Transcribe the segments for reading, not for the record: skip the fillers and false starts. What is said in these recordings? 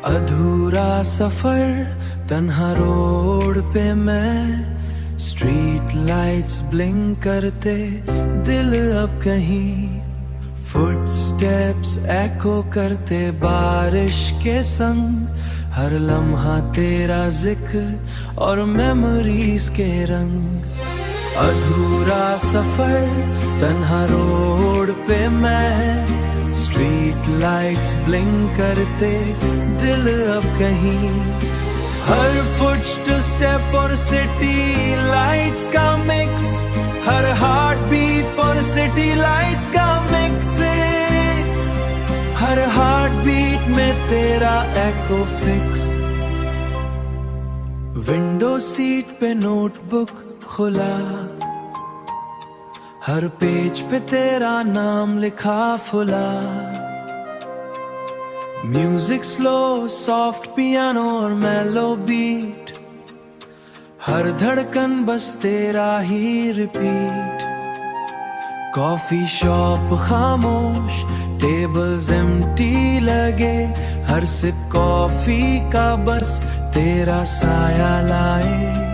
अधूरा सफर तन्हा रोड पे मैं, स्ट्रीट लाइट्स ब्लिंक करते दिल अब कहीं, फुटस्टेप्स एको करते बारिश के संग, हर लम्हा तेरा जिक्र और मेमोरीज के रंग। अधूरा सफर तन्हा रोड पे मैं, स्ट्रीट लाइट्स ब्लिंक करते दिल अब कहीं, हर फुट स्टेप और सिटी लाइट्स का मिक्स, हर हार्ट बीट और सिटी लाइट्स का मिक्स, हर हार्ट बीट में तेरा एको फिक्स। विंडो सीट पे नोटबुक खुला, हर पेज पे तेरा नाम लिखा फुला, म्यूजिक स्लो सॉफ्ट पियानो और मेलो बीट, हर धड़कन बस तेरा ही रिपीट। कॉफी शॉप खामोश, टेबल्स एम्प्टी लगे, हर सिप कॉफी का बस तेरा साया लाए,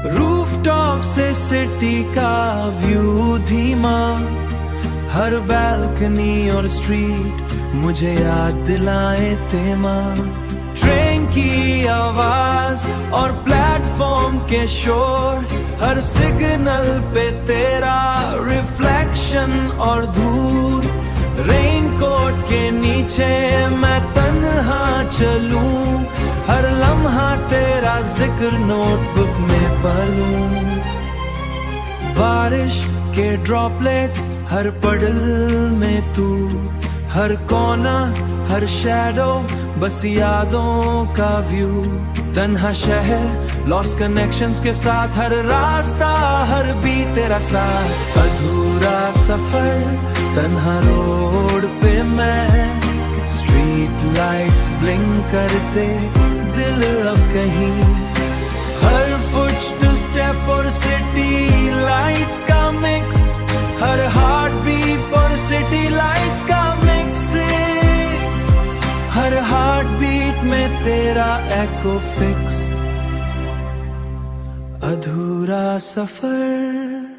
रूफटॉप से सिटी का व्यू धीमा, हर बैल्कनी और स्ट्रीट मुझे याद दिलाए तेमा। ट्रेन की आवाज और प्लेटफॉर्म के शोर, हर सिग्नल पे तेरा रिफ्लेक्शन और धूल, रेनकोट के नीचे मैं तन्हा चलूं, हर लम्हा तेरा जिक्र नोटबुक में पलूं। बारिश के ड्रॉपलेट्स हर पडल में तू, हर कोना हर शैडो बस यादों का व्यू, तन्हा शहर लॉस्ट कनेक्शंस के साथ, हर रास्ता हर बीट तेरा साथ। अधूरा सफर तन्हा रोड पे मैं, स्ट्रीट लाइट्स ब्लिंक करते दिल अब कहीं, हर फुट स्टेप और सिटी लाइट्स का मिक्स, हर हार्ट बीट और सिटी लाइट्स का मिक्स, हर हार्ट बीट में तेरा एको फिक्स। अधूरा सफर